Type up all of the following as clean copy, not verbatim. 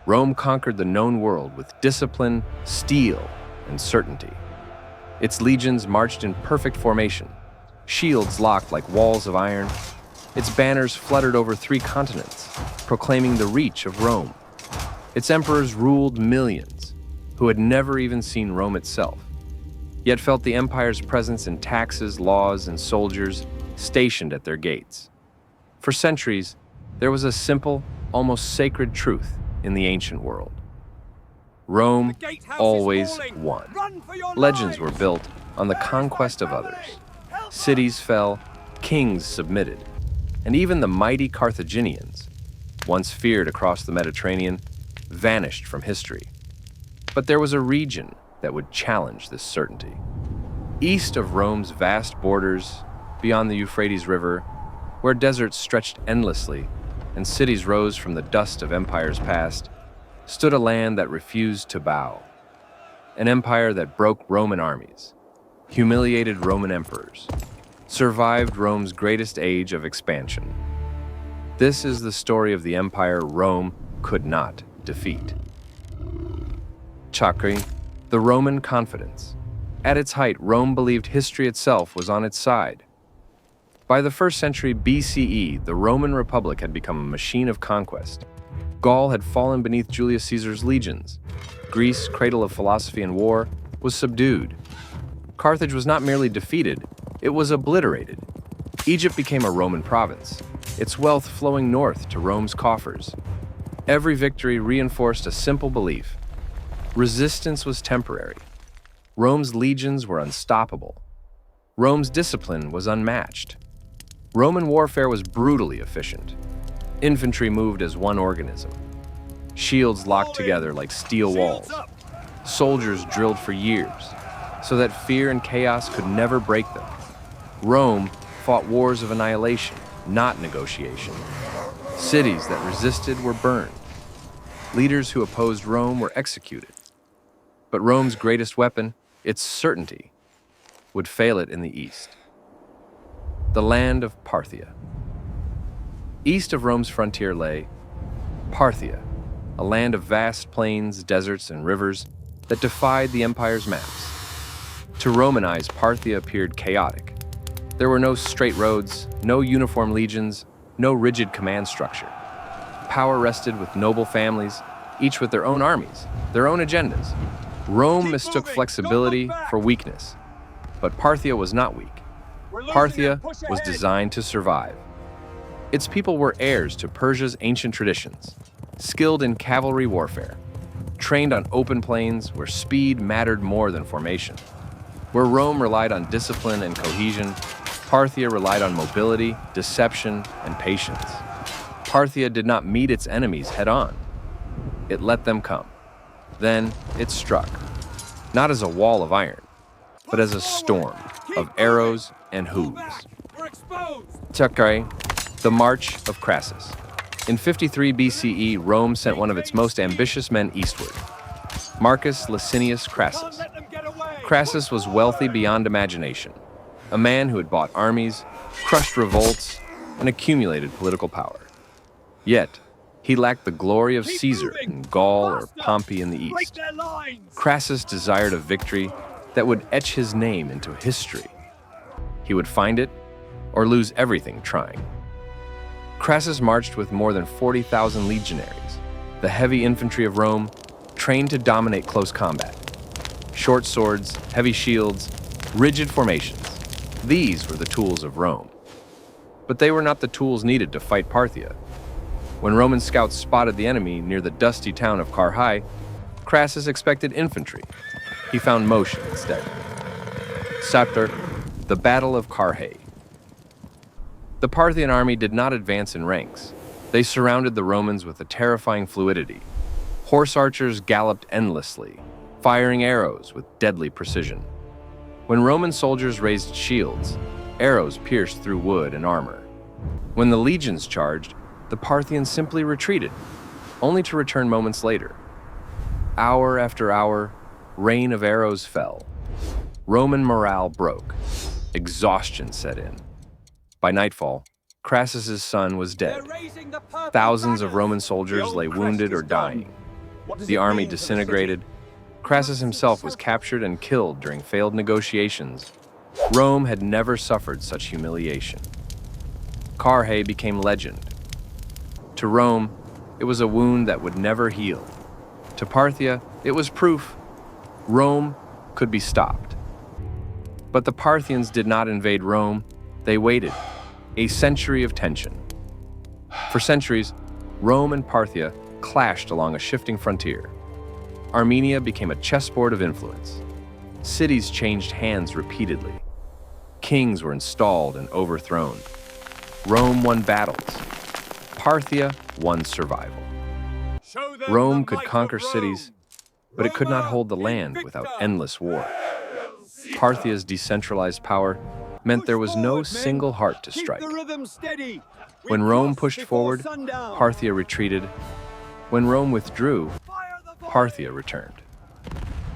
Rome conquered the known world with discipline, steel, and certainty. Its legions marched in perfect formation, shields locked like walls of iron. Its banners fluttered over 3 continents, proclaiming the reach of Rome. Its emperors ruled millions, who had never even seen Rome itself, yet felt the empire's presence in taxes, laws, and soldiers stationed at their gates. For centuries, there was a simple, almost sacred truth in the ancient world. Rome always won. Legends were built on the conquest of others. Cities fell, kings submitted, and even the mighty Carthaginians, once feared across the Mediterranean, vanished from history. But there was a region that would challenge this certainty. East of Rome's vast borders, beyond the Euphrates River, where deserts stretched endlessly and cities rose from the dust of empires past, stood a land that refused to bow. An empire that broke Roman armies, humiliated Roman emperors, survived Rome's greatest age of expansion. This is the story of the empire Rome could not defeat. Carrhae, the Roman confidence. At its height, Rome believed history itself was on its side. By the 1st century BCE, the Roman Republic had become a machine of conquest. Gaul had fallen beneath Julius Caesar's legions. Greece, cradle of philosophy and war, was subdued. Carthage was not merely defeated, it was obliterated. Egypt became a Roman province, its wealth flowing north to Rome's coffers. Every victory reinforced a simple belief: resistance was temporary. Rome's legions were unstoppable. Rome's discipline was unmatched. Roman warfare was brutally efficient. Infantry moved as one organism. Shields locked together like steel walls. Soldiers drilled for years, so that fear and chaos could never break them. Rome fought wars of annihilation, not negotiation. Cities that resisted were burned. Leaders who opposed Rome were executed. But Rome's greatest weapon, its certainty, would fail it in the east. The land of Parthia. East of Rome's frontier lay Parthia, a land of vast plains, deserts, and rivers that defied the empire's maps. To Romanize, Parthia appeared chaotic. There were no straight roads, no uniform legions, no rigid command structure. Power rested with noble families, each with their own armies, their own agendas. Rome mistook flexibility for weakness, but Parthia was not weak. Parthia was designed to survive. Its people were heirs to Persia's ancient traditions, skilled in cavalry warfare, trained on open plains where speed mattered more than formation. Where Rome relied on discipline and cohesion, Parthia relied on mobility, deception, and patience. Parthia did not meet its enemies head-on. It let them come. Then it struck, not as a wall of iron, but as a storm of arrows and hooves. Carrhae, the March of Crassus. In 53 BCE, Rome sent one of its most ambitious men eastward, Marcus Licinius Crassus. Crassus was wealthy beyond imagination, a man who had bought armies, crushed revolts, and accumulated political power. Yet, he lacked the glory of Caesar in Gaul or Pompey in the east. Crassus desired a victory that would etch his name into history. He would find it or lose everything trying. Crassus marched with more than 40,000 legionaries, the heavy infantry of Rome, trained to dominate close combat. Short swords, heavy shields, rigid formations. These were the tools of Rome. But they were not the tools needed to fight Parthia. When Roman scouts spotted the enemy near the dusty town of Carrhae, Crassus expected infantry. He found motion instead. Chapter: the Battle of Carrhae. The Parthian army did not advance in ranks. They surrounded the Romans with a terrifying fluidity. Horse archers galloped endlessly, firing arrows with deadly precision. When Roman soldiers raised shields, arrows pierced through wood and armor. When the legions charged, the Parthians simply retreated, only to return moments later. Hour after hour, rain of arrows fell. Roman morale broke. Exhaustion set in. By nightfall, Crassus's son was dead. Thousands of Roman soldiers lay wounded or dying. The army disintegrated. Crassus himself was captured and killed during failed negotiations. Rome had never suffered such humiliation. Carrhae became legend. To Rome, it was a wound that would never heal. To Parthia, it was proof Rome could be stopped. But the Parthians did not invade Rome. They waited. A century of tension. For centuries, Rome and Parthia clashed along a shifting frontier. Armenia became a chessboard of influence. Cities changed hands repeatedly. Kings were installed and overthrown. Rome won battles. Parthia won survival. Rome could conquer cities, but it could not hold the land without endless war. Parthia's decentralized power meant there was no single heart to strike. When Rome pushed forward, Parthia retreated. When Rome withdrew, Parthia returned.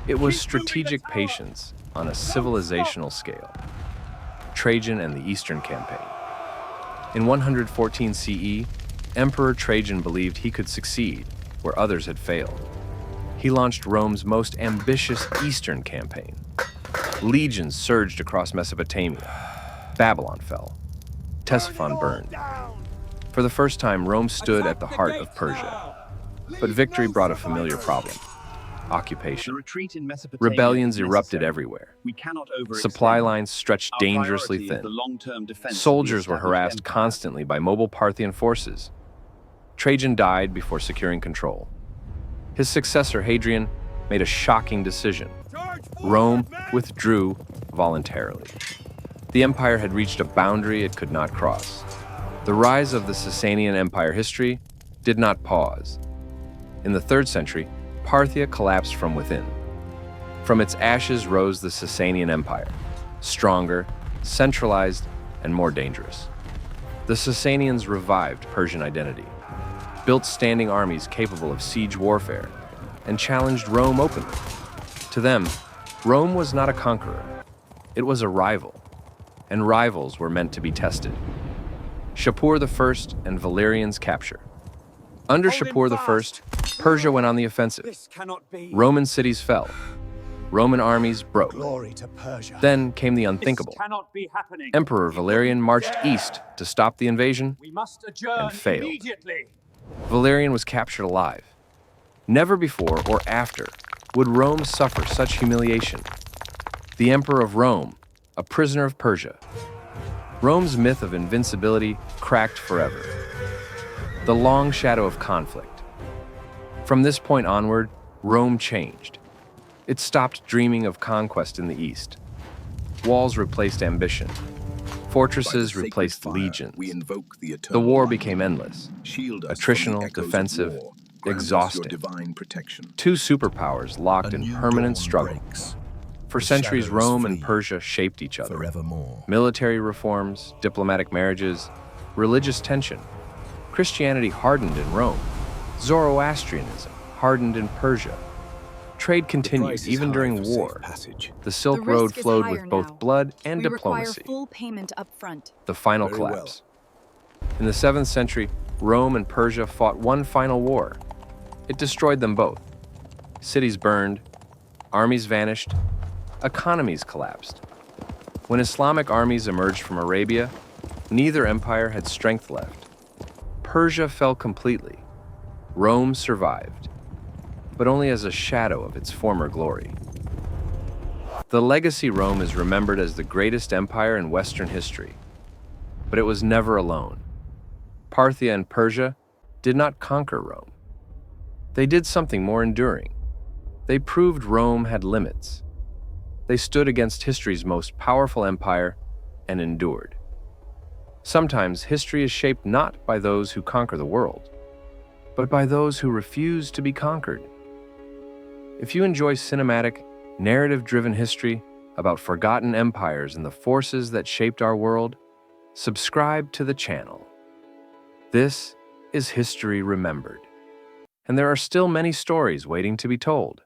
It was strategic patience on a civilizational scale. Trajan and the Eastern Campaign. In 114 CE, Emperor Trajan believed he could succeed where others had failed. He launched Rome's most ambitious Eastern campaign. Legions surged across Mesopotamia. Babylon fell. Ctesiphon burned. For the first time, Rome stood at the heart of Persia. But victory brought a familiar problem: occupation. Rebellions erupted everywhere. Supply lines stretched dangerously thin. Soldiers were harassed constantly by mobile Parthian forces. Trajan died before securing control. His successor, Hadrian, made a shocking decision. Rome withdrew voluntarily. The empire had reached a boundary it could not cross. The rise of the Sassanian Empire history did not pause. In the 3rd century, Parthia collapsed from within. From its ashes rose the Sassanian Empire, stronger, centralized, and more dangerous. The Sassanians revived Persian identity, built standing armies capable of siege warfare, and challenged Rome openly. To them, Rome was not a conqueror. It was a rival, and rivals were meant to be tested. Shapur I and Valerian's capture. Under Shapur I, Persia went on the offensive. Roman cities fell. Roman armies broke. Then came the unthinkable. Emperor Valerian marched east to stop the invasion and failed. Valerian was captured alive. Never before or after would Rome suffer such humiliation. The Emperor of Rome, a prisoner of Persia. Rome's myth of invincibility cracked forever. The long shadow of conflict. From this point onward, Rome changed. It stopped dreaming of conquest in the east. Walls replaced ambition. Fortresses replaced legions. The war became endless, attritional, defensive, exhausting. Two superpowers locked in permanent struggle. For centuries, Rome and Persia shaped each other. Military reforms, diplomatic marriages, religious tension. Christianity hardened in Rome. Zoroastrianism hardened in Persia. Trade continued even during war. The Silk Road flowed with both blood and diplomacy. Full payment up front. The final collapse. In the 7th century, Rome and Persia fought one final war. It destroyed them both. Cities burned, armies vanished, economies collapsed. When Islamic armies emerged from Arabia, neither empire had strength left. Persia fell completely. Rome survived, but only as a shadow of its former glory. The legacy Rome is remembered as the greatest empire in Western history, but it was never alone. Parthia and Persia did not conquer Rome. They did something more enduring. They proved Rome had limits. They stood against history's most powerful empire and endured. Sometimes history is shaped not by those who conquer the world, but by those who refuse to be conquered. If you enjoy cinematic, narrative-driven history about forgotten empires and the forces that shaped our world, subscribe to the channel. This is History Remembered, and there are still many stories waiting to be told.